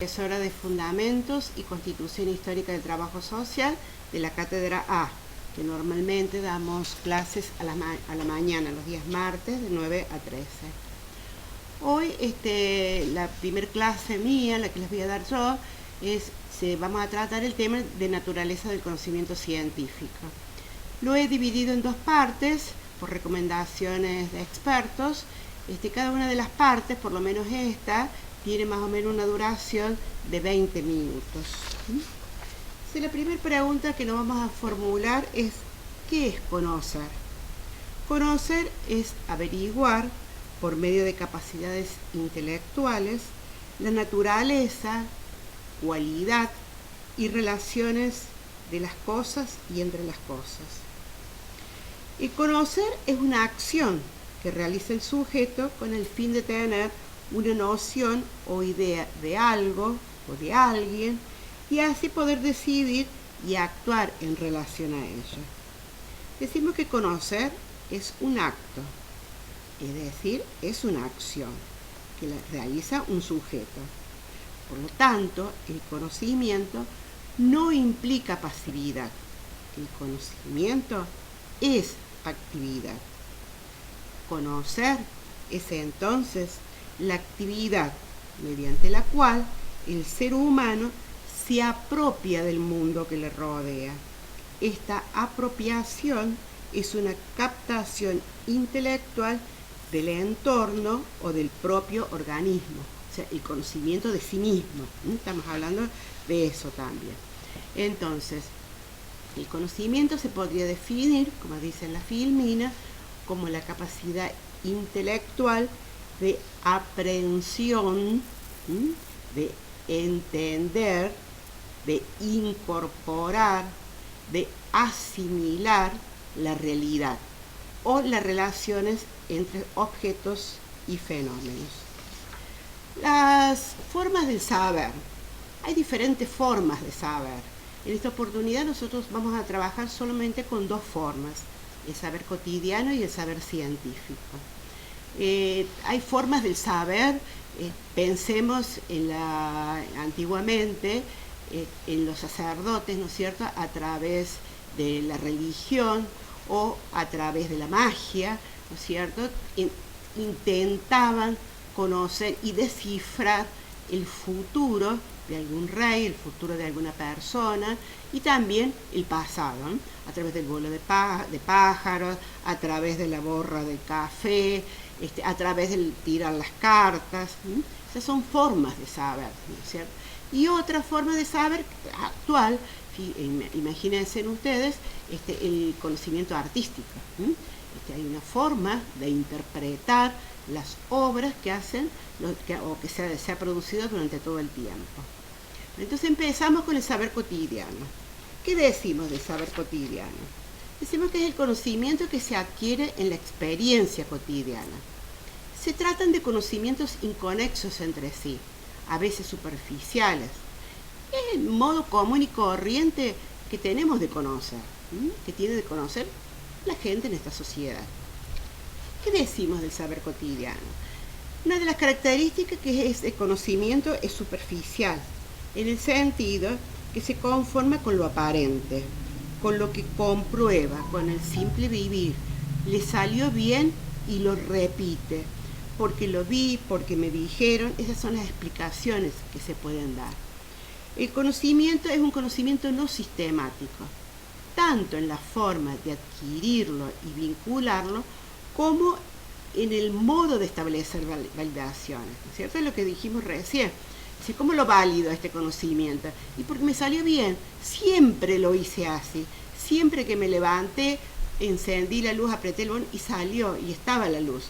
Profesora de Fundamentos y Constitución Histórica del Trabajo Social de la Cátedra A, que normalmente damos clases a la mañana, los días martes, de 9 a 13. Hoy la primer clase mía, la que les voy a dar yo, vamos a tratar el tema de naturaleza del conocimiento científico. Lo he dividido en dos partes, por recomendaciones de expertos. Cada una de las partes, por lo menos esta, tiene más o menos una duración de 20 minutos. La primera pregunta que nos vamos a formular es: ¿qué es conocer? Conocer es averiguar, por medio de capacidades intelectuales, la naturaleza, cualidad y relaciones de las cosas y entre las cosas. El conocer es una acción que realiza el sujeto con el fin de tener una noción o idea de algo o de alguien y así poder decidir y actuar en relación a ello. Decimos que conocer es un acto, es decir, es una acción que la realiza un sujeto. Por lo tanto, el conocimiento no implica pasividad. El conocimiento es actividad. Conocer es entonces la actividad mediante la cual el ser humano se apropia del mundo que le rodea. Esta apropiación es una captación intelectual del entorno o del propio organismo, o sea, el conocimiento de sí mismo. Estamos hablando de eso también. Entonces, el conocimiento se podría definir, como dice en la Filmina, como la capacidad intelectual de aprehensión, de entender, de incorporar, de asimilar la realidad o las relaciones entre objetos y fenómenos. Las formas del saber. Hay diferentes formas de saber. En esta oportunidad nosotros vamos a trabajar solamente con dos formas: el saber cotidiano y el saber científico. Hay formas del saber, pensemos antiguamente en los sacerdotes, ¿no es cierto?, a través de la religión o a través de la magia, ¿no es cierto?, intentaban conocer y descifrar el futuro de algún rey, el futuro de alguna persona y también el pasado, ¿no?, a través del vuelo de pájaros, a través de la borra del café, a través del tirar las cartas. Esas son formas de saber, ¿no es cierto? Y otra forma de saber actual, imagínense ustedes, el conocimiento artístico. Hay una forma de interpretar las obras que hacen o que se ha producido durante todo el tiempo. Entonces empezamos con el saber cotidiano. ¿Qué decimos del saber cotidiano? Decimos que es el conocimiento que se adquiere en la experiencia cotidiana. Se tratan de conocimientos inconexos entre sí, a veces superficiales. Es el modo común y corriente que tenemos de conocer, que tiene de conocer la gente en esta sociedad. ¿Qué decimos del saber cotidiano? Una de las características que es el conocimiento es superficial, en el sentido que se conforma con lo aparente, con lo que comprueba, con el simple vivir. Le salió bien y lo repite, porque lo vi, porque me dijeron. Esas son las explicaciones que se pueden dar. El conocimiento es un conocimiento no sistemático, tanto en la forma de adquirirlo y vincularlo, como en el modo de establecer validaciones, ¿no es cierto? Es lo que dijimos recién. ¿Cómo lo valido este conocimiento? Y porque me salió bien, siempre lo hice así. Siempre que me levanté, encendí la luz, apreté el botón y salió, y estaba la luz.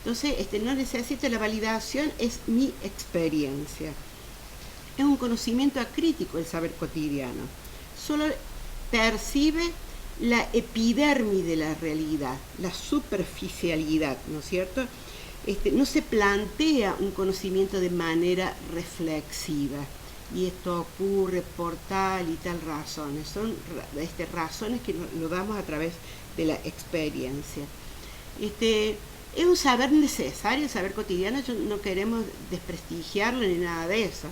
Entonces, no necesito la validación, es mi experiencia. Es un conocimiento acrítico el saber cotidiano. Solo percibe la epidermis de la realidad, la superficialidad, ¿no es cierto? No se plantea un conocimiento de manera reflexiva. Y esto ocurre por tal y tal razones. Son razones que lo damos a través de la experiencia. Es un saber necesario, el saber cotidiano. No queremos desprestigiarlo ni nada de eso.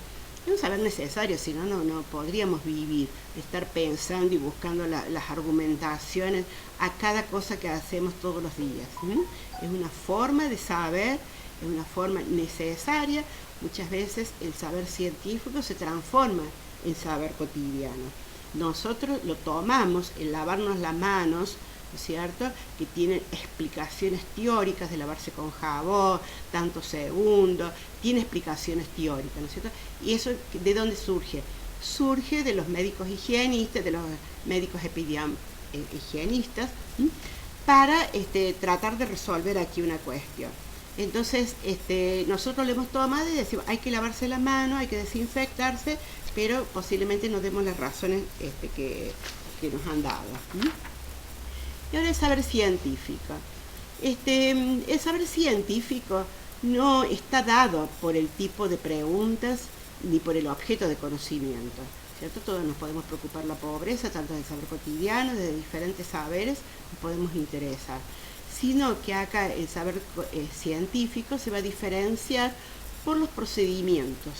Es un saber necesario, si no, no podríamos vivir, estar pensando y buscando las argumentaciones a cada cosa que hacemos todos los días. Es una forma de saber, es una forma necesaria. Muchas veces el saber científico se transforma en saber cotidiano. Nosotros lo tomamos, el lavarnos las manos, ¿no es cierto?, que tienen explicaciones teóricas de lavarse con jabón, tantos segundos, tiene explicaciones teóricas, ¿no es cierto? Y eso, ¿de dónde surge? Surge de los médicos higienistas, de los médicos higienistas, para tratar de resolver aquí una cuestión. Entonces, nosotros lo hemos tomado y decimos, hay que lavarse la mano, hay que desinfectarse, pero posiblemente no demos las razones que nos han dado. Y ahora el saber científico. El saber científico no está dado por el tipo de preguntas ni por el objeto de conocimiento, ¿cierto? Todos nos podemos preocupar la pobreza, tanto del saber cotidiano, de diferentes saberes, nos podemos interesar. Sino que acá el saber científico se va a diferenciar por los procedimientos,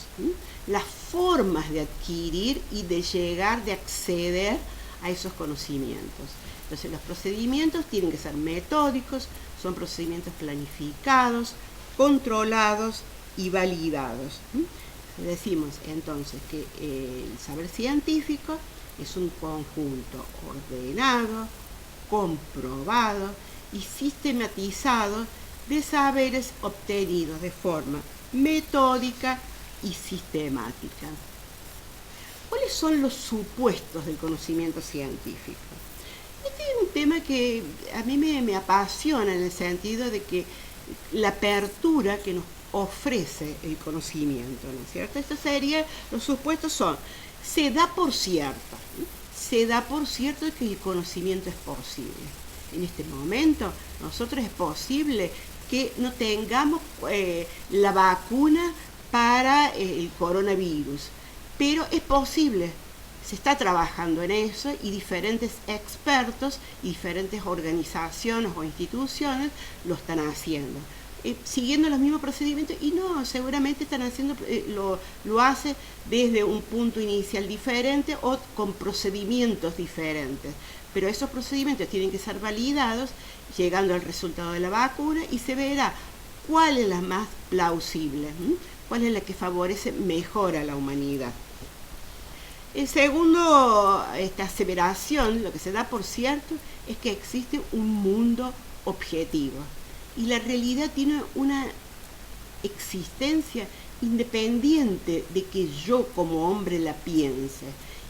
las formas de adquirir y de llegar, de acceder a esos conocimientos. Entonces los procedimientos tienen que ser metódicos, son procedimientos planificados, controlados y validados. Decimos entonces que el saber científico es un conjunto ordenado, comprobado y sistematizado de saberes obtenidos de forma metódica y sistemática. ¿Cuáles son los supuestos del conocimiento científico? Este es un tema que a mí me apasiona en el sentido de que la apertura que nos ofrece el conocimiento, ¿no es cierto? Los supuestos son, se da por cierto que el conocimiento es posible. En este momento, nosotros es posible que no tengamos la vacuna para el coronavirus, pero es posible. Se está trabajando en eso y diferentes expertos y diferentes organizaciones o instituciones lo están haciendo, siguiendo los mismos procedimientos y no, seguramente están haciendo, lo hace desde un punto inicial diferente o con procedimientos diferentes, pero esos procedimientos tienen que ser validados llegando al resultado de la vacuna y se verá cuál es la más plausible, cuál es la que favorece mejor a la humanidad. El segundo, esta aseveración, lo que se da por cierto, es que existe un mundo objetivo y la realidad tiene una existencia independiente de que yo como hombre la piense,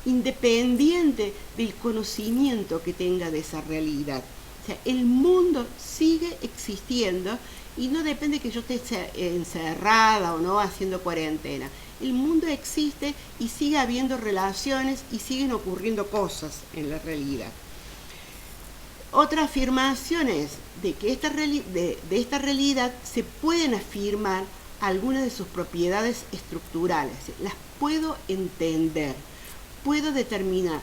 independiente del conocimiento que tenga de esa realidad. O sea, el mundo sigue existiendo y no depende que yo esté encerrada o no haciendo cuarentena. El mundo existe y sigue habiendo relaciones y siguen ocurriendo cosas en la realidad. Otra afirmación es de que de esta realidad se pueden afirmar algunas de sus propiedades estructurales. Las puedo entender, puedo determinar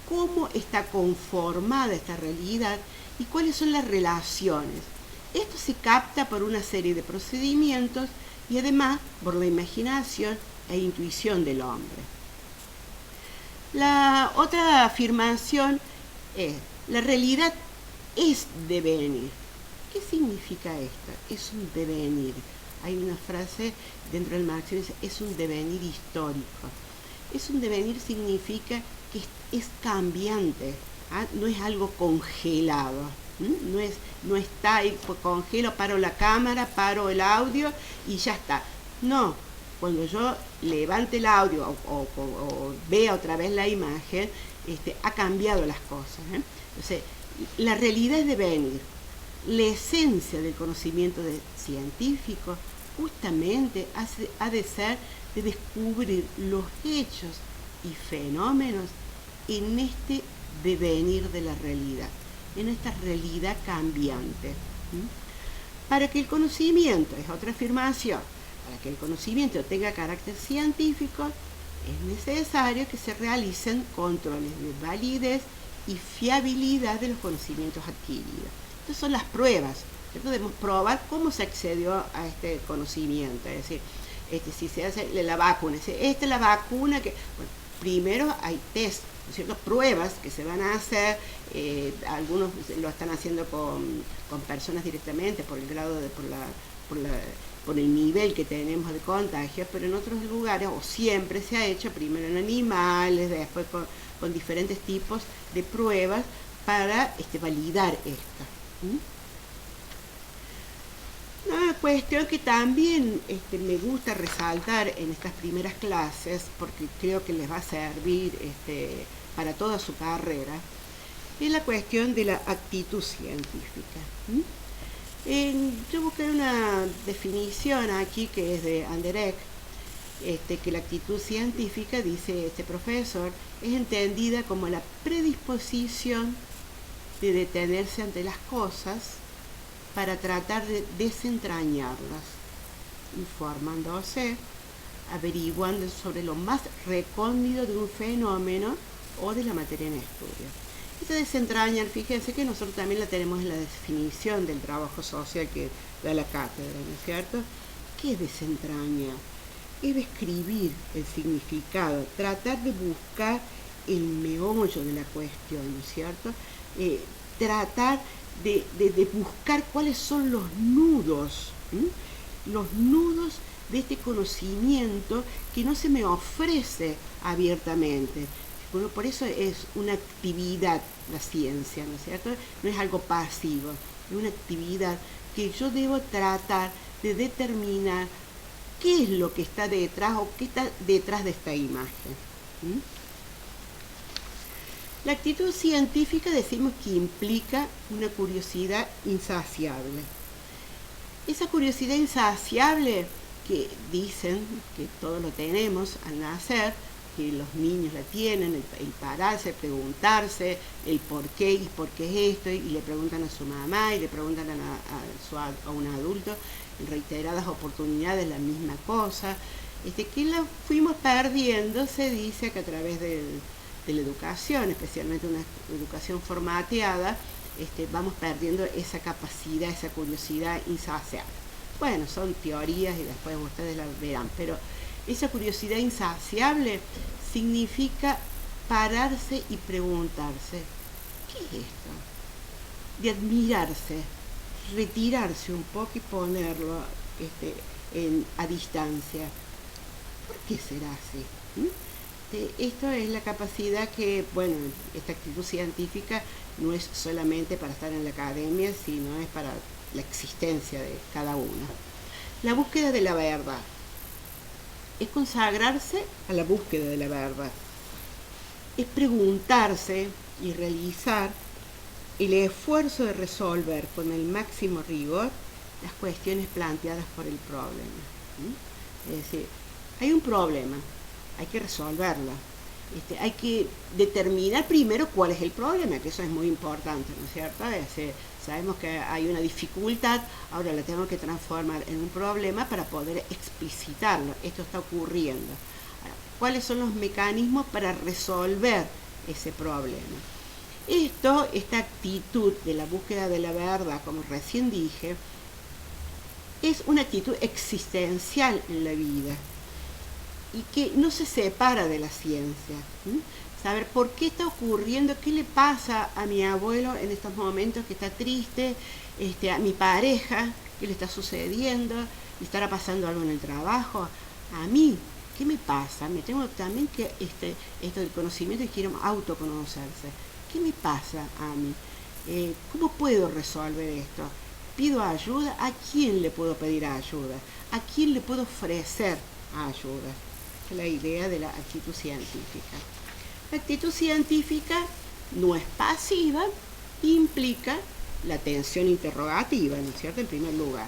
cómo está conformada esta realidad y cuáles son las relaciones. Esto se capta por una serie de procedimientos y además por la imaginación e intuición del hombre. La otra afirmación es, la realidad es devenir. ¿Qué significa esto? Es un devenir. Hay una frase dentro del marxismo que dice, es un devenir histórico. Es un devenir significa que es cambiante, no es algo congelado. No está ahí, congelo, paro la cámara, paro el audio y ya está. No, cuando yo levante el audio o vea otra vez la imagen, ha cambiado las cosas. Entonces, la realidad es devenir. La esencia del conocimiento científico justamente ha de ser de descubrir los hechos y fenómenos en este devenir de la realidad, en esta realidad cambiante. Para que el conocimiento, es otra afirmación, para que el conocimiento tenga carácter científico, es necesario que se realicen controles de validez y fiabilidad de los conocimientos adquiridos. Estas son las pruebas. Debemos probar cómo se accedió a este conocimiento, es decir, si se hace la vacuna, esta es la vacuna que, bueno, primero hay test, ¿no es cierto? Pruebas que se van a hacer, algunos lo están haciendo con personas directamente por el grado de, por el nivel que tenemos de contagio, pero en otros lugares, o siempre se ha hecho primero en animales, después con diferentes tipos de pruebas para validar esto. Una cuestión que también me gusta resaltar en estas primeras clases, porque creo que les va a servir para toda su carrera, es la cuestión de la actitud científica. Yo busqué una definición aquí que es de Anderegg, que la actitud científica, dice este profesor, es entendida como la predisposición de detenerse ante las cosas para tratar de desentrañarlas, informándose, averiguando sobre lo más recóndito de un fenómeno o de la materia en estudio. Esta desentrañar, fíjense que nosotros también la tenemos en la definición del trabajo social que da la cátedra, ¿no es cierto? ¿Qué es desentrañar? Es describir el significado, tratar de buscar el meollo de la cuestión, ¿no es cierto? Tratar de buscar cuáles son los nudos de este conocimiento que no se me ofrece abiertamente. Bueno, por eso es una actividad la ciencia, ¿no es cierto? No es algo pasivo, es una actividad que yo debo tratar de determinar qué es lo que está detrás o qué está detrás de esta imagen. La actitud científica decimos que implica una curiosidad insaciable. Esa curiosidad insaciable que dicen que todos lo tenemos al nacer, que los niños la tienen, el pararse, preguntarse el por qué y por qué es esto, y le preguntan a su mamá y le preguntan a un adulto en reiteradas oportunidades la misma cosa, que la fuimos perdiendo, se dice que a través de la educación, especialmente una educación formateada, vamos perdiendo esa capacidad, esa curiosidad insaciable. Bueno, son teorías y después ustedes las verán, pero esa curiosidad insaciable significa pararse y preguntarse, ¿qué es esto? De admirarse, retirarse un poco y ponerlo a distancia. ¿Por qué será así? Esto es la capacidad que, bueno, esta actitud científica no es solamente para estar en la academia, sino es para la existencia de cada uno. La búsqueda de la verdad es consagrarse a la búsqueda de la verdad, es preguntarse y realizar el esfuerzo de resolver con el máximo rigor las cuestiones planteadas por el problema. Es decir, hay un problema, hay que resolverlo. Hay que determinar primero cuál es el problema, que eso es muy importante, ¿no es cierto? Sabemos que hay una dificultad, ahora la tengo que transformar en un problema para poder explicitarlo. Esto está ocurriendo. Ahora, ¿cuáles son los mecanismos para resolver ese problema? Esta actitud de la búsqueda de la verdad, como recién dije, es una actitud existencial en la vida y que no se separa de la ciencia. Saber por qué está ocurriendo, qué le pasa a mi abuelo en estos momentos que está triste, a mi pareja, qué le está sucediendo, le estará pasando algo en el trabajo, a mí, ¿qué me pasa? Me tengo también que, esto del conocimiento y quiero autoconocerse. ¿Qué me pasa a mí? ¿Cómo puedo resolver esto? ¿Pido ayuda? ¿A quién le puedo pedir ayuda? ¿A quién le puedo ofrecer ayuda? Es la idea de la actitud científica. La actitud científica no es pasiva, implica la atención interrogativa, ¿no es cierto? En primer lugar,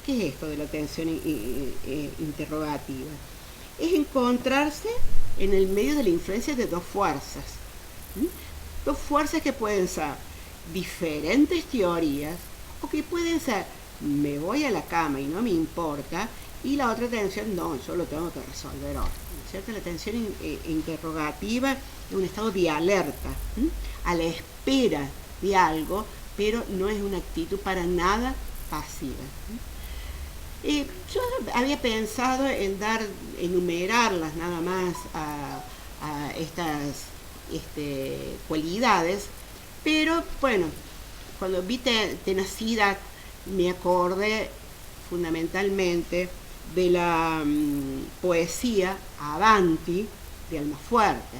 ¿qué es esto de la atención interrogativa? Es encontrarse en el medio de la influencia de dos fuerzas. Dos fuerzas que pueden ser diferentes teorías o que pueden ser me voy a la cama y no me importa, y la otra atención, no, yo lo tengo que resolver ahora, ¿no es cierto? La atención interrogativa es un estado de alerta, a la espera de algo, pero no es una actitud para nada pasiva. Yo había pensado en enumerarlas nada más a estas cualidades, pero bueno, cuando vi tenacidad me acordé fundamentalmente de la poesía Avanti de Almafuerte,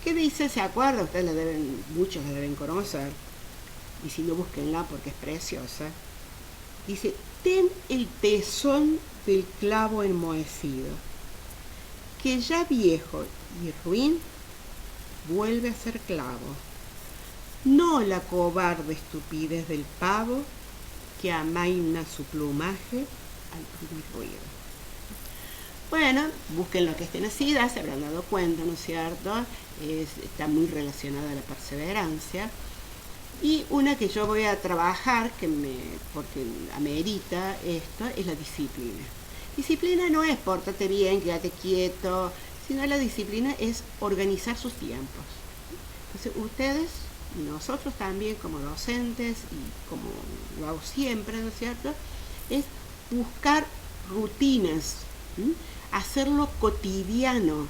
que dice, ¿se acuerda? Muchos la deben conocer, y si no, búsquenla porque es preciosa. Dice: ten el tesón del clavo enmohecido, que ya viejo y ruin vuelve a ser clavo, no la cobarde estupidez del pavo que amaina su plumaje al primer ruido. Bueno, busquen lo que es tenacidad, se habrán dado cuenta, ¿no es cierto? Está muy relacionada a la perseverancia. Y una que yo voy a trabajar, porque amerita esto, es la disciplina. Disciplina no es pórtate bien, quédate quieto, sino la disciplina es organizar sus tiempos. Entonces ustedes, y nosotros también como docentes, y como lo hago siempre, ¿no es cierto?, es buscar rutinas, hacerlo cotidiano,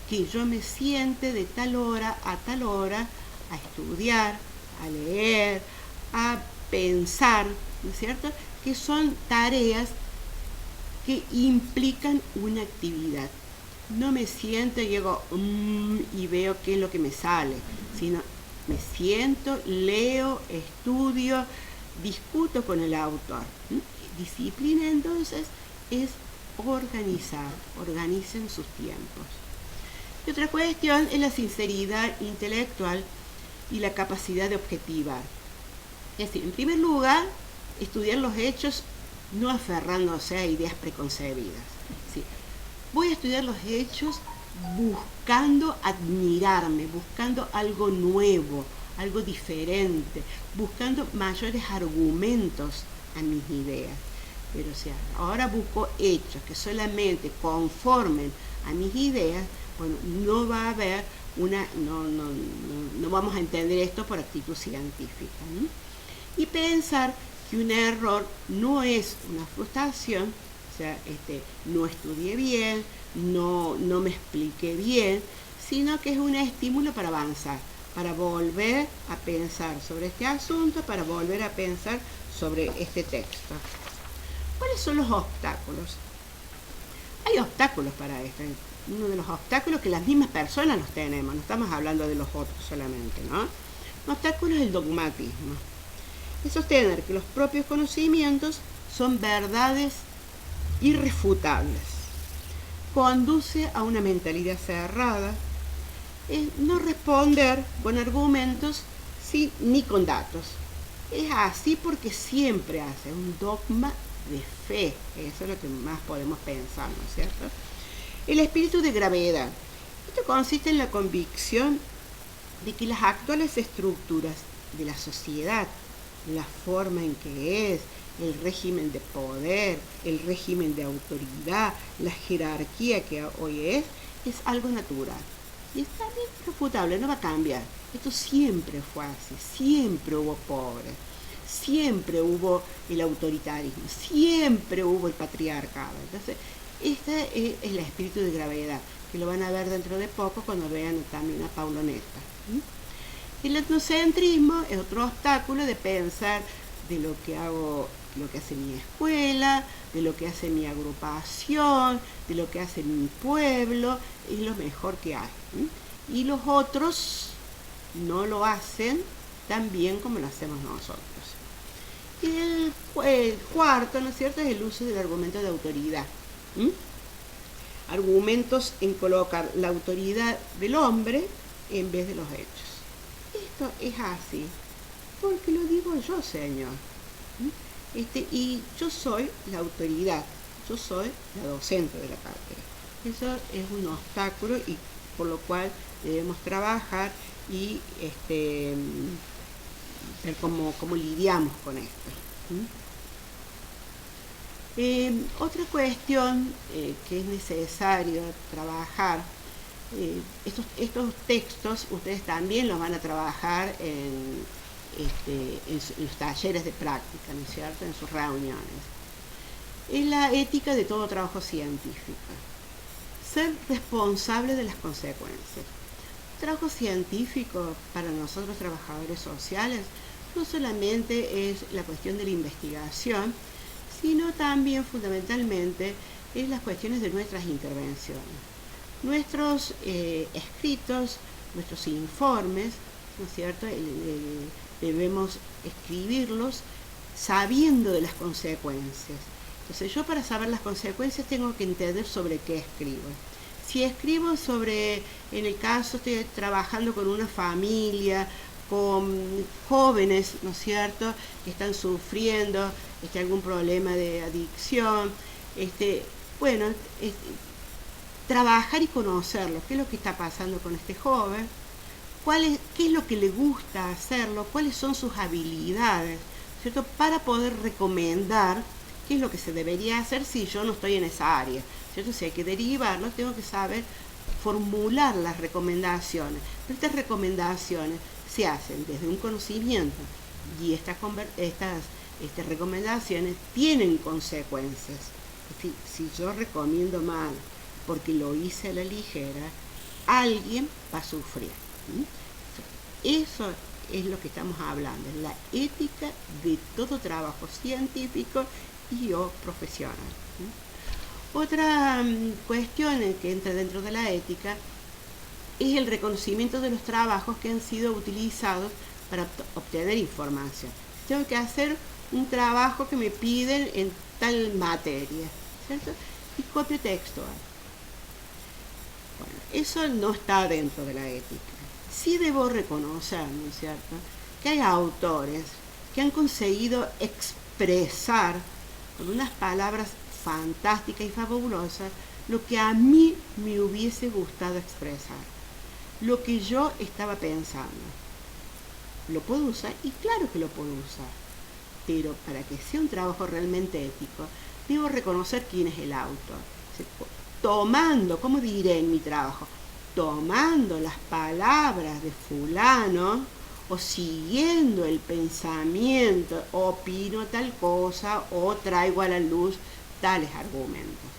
que yo me siente de tal hora a a estudiar, a leer, a pensar, ¿no es cierto?, que son tareas que implican una actividad. No me siento, llego y veo qué es lo que me sale, sino me siento, leo, estudio, discuto con el autor. Disciplina entonces es organizar, organicen sus tiempos. Y otra cuestión es la sinceridad intelectual y la capacidad de objetivar. Es decir, en primer lugar, estudiar los hechos no aferrándose a ideas preconcebidas. ¿Sí? Voy a estudiar los hechos buscando admirarme, buscando algo nuevo, algo diferente, buscando mayores argumentos a mis ideas. Pero si ahora busco hechos que solamente conformen a mis ideas, bueno, no va a haber no vamos a entender esto por actitud científica, ¿no? Y pensar que un error no es una frustración, o sea, no estudié bien, no me expliqué bien, sino que es un estímulo para avanzar, para volver a pensar sobre este asunto, para volver a pensar sobre este texto. ¿Cuáles son los obstáculos? Hay obstáculos para esto. Uno de los obstáculos que las mismas personas los tenemos, no estamos hablando de los otros solamente, ¿no? Un obstáculo es el dogmatismo. Es sostener que los propios conocimientos son verdades irrefutables. Conduce a una mentalidad cerrada, no responder con argumentos ni con datos. Es así porque siempre hace un dogma de fe. Eso es lo que más podemos pensar, ¿no es cierto? El espíritu de gravedad. Esto consiste en la convicción de que las actuales estructuras de la sociedad, la forma en que es, el régimen de poder, el régimen de autoridad, la jerarquía que hoy es algo natural. Y está bien irrefutable, no va a cambiar. Esto siempre fue así, siempre hubo pobres, siempre hubo el autoritarismo, siempre hubo el patriarcado. Entonces, este es el espíritu de gravedad, que lo van a ver dentro de poco cuando vean también a Paulo Netta. El etnocentrismo es otro obstáculo de pensar de lo que hace mi escuela, de lo que hace mi agrupación, de lo que hace mi pueblo, es lo mejor que hay. Y los otros no lo hacen tan bien como lo hacemos nosotros. Y el cuarto, ¿no es cierto?, es el uso del argumento de autoridad. Argumentos en colocar la autoridad del hombre en vez de los hechos. Esto es así, porque lo digo yo, señor. Y yo soy la autoridad, yo soy la docente de la cátedra. Eso es un obstáculo y por lo cual debemos trabajar y ver cómo lidiamos con esto. Otra cuestión que es necesario trabajar, estos textos ustedes también los van a trabajar en los talleres de práctica, ¿no es cierto?, en sus reuniones. es la ética de todo trabajo científico. Ser responsable de las consecuencias. El trabajo científico para nosotros trabajadores sociales no solamente es la cuestión de la investigación, sino también fundamentalmente es las cuestiones de nuestras intervenciones. Nuestros escritos, nuestros informes, ¿no es cierto? Debemos escribirlos sabiendo de las consecuencias. Entonces yo para saber las consecuencias tengo que entender sobre qué escribo. Si escribo sobre, en el caso estoy trabajando con una familia, con jóvenes, ¿no es cierto?, que están sufriendo algún problema de adicción, trabajar y conocerlo, qué es lo que está pasando con este joven, qué es lo que le gusta hacerlo, cuáles son sus habilidades, ¿cierto?, para poder recomendar qué es lo que se debería hacer si yo no estoy en esa área, ¿cierto? Si hay que derivarlo, tengo que saber formular las recomendaciones. Pero estas recomendaciones se hacen desde un conocimiento y estas recomendaciones tienen consecuencias. Es decir, si yo recomiendo mal porque lo hice a la ligera, alguien va a sufrir. Eso es lo que estamos hablando, la ética de todo trabajo científico y o profesional. Otra cuestión que entra dentro de la ética es el reconocimiento de los trabajos que han sido utilizados para obtener información. Tengo que hacer un trabajo que me piden en tal materia, ¿cierto? Y copio textual. Bueno, eso no está dentro de la ética. Sí debo reconocer, ¿no es cierto?, que hay autores que han conseguido expresar con unas palabras fantásticas y fabulosas lo que a mí me hubiese gustado expresar, lo que yo estaba pensando. ¿Lo puedo usar? Y claro que lo puedo usar, pero para que sea un trabajo realmente ético, debo reconocer quién es el autor. Tomando, ¿cómo diré en mi trabajo? Tomando las palabras de fulano o siguiendo el pensamiento, opino tal cosa o traigo a la luz tales argumentos.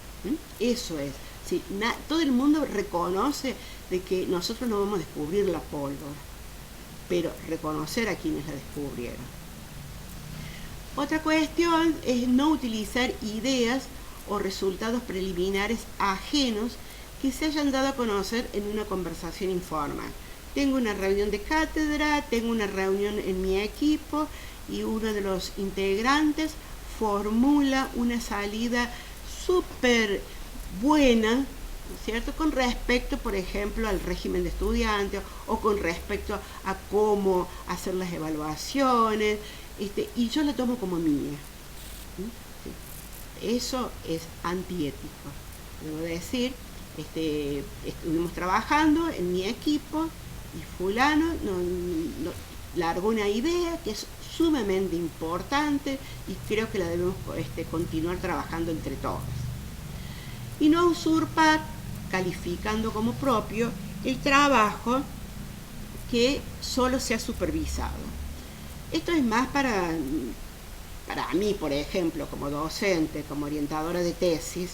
Eso es. Sí, todo el mundo reconoce de que nosotros no vamos a descubrir la pólvora, pero reconocer a quienes la descubrieron. Otra cuestión es no utilizar ideas o resultados preliminares ajenos que se hayan dado a conocer en una conversación informal. Tengo una reunión de cátedra, tengo una reunión en mi equipo y uno de los integrantes formula una salida súper buena, ¿no es cierto?, con respecto, por ejemplo, al régimen de estudiantes o con respecto a cómo hacer las evaluaciones, y yo la tomo como mía. ¿Sí? Eso es antiético. Debo decir, estuvimos trabajando en mi equipo y fulano largó una idea que es sumamente importante y creo que la debemos continuar trabajando entre todos. Y no usurpar, calificando como propio, el trabajo que solo se ha supervisado. Esto es más para mí, por ejemplo, como docente, como orientadora de tesis,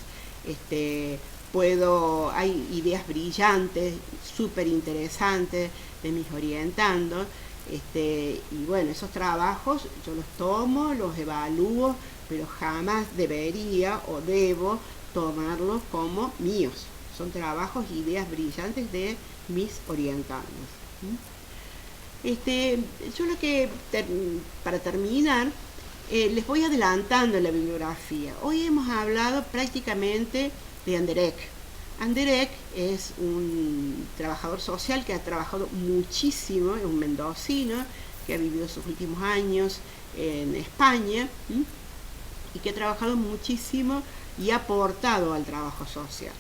hay ideas brillantes, súper interesantes de mis orientandos, y bueno, esos trabajos yo los tomo, los evalúo, pero jamás debería o debo tomarlos como míos. Son trabajos, ideas brillantes de mis orientandos. Yo lo que, para terminar, les voy adelantando la bibliografía. Hoy hemos hablado prácticamente de Anderegg. Anderegg es un trabajador social que ha trabajado muchísimo, es un mendocino que ha vivido sus últimos años en España y que ha trabajado muchísimo y ha aportado al trabajo social.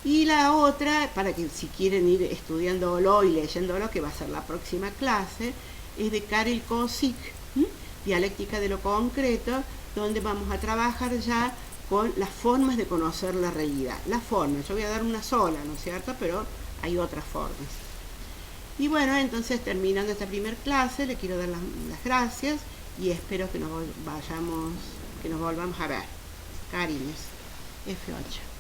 Y la otra, para que si quieren ir estudiándolo y leyéndolo, que va a ser la próxima clase, es de Karel Kosick, Dialéctica de lo Concreto, donde vamos a trabajar ya con las formas de conocer la realidad. Las formas, yo voy a dar una sola, ¿no es cierto?, pero hay otras formas. Y bueno, entonces terminando esta primera clase, le quiero dar las gracias y espero que nos volvamos a ver. cariños. F8.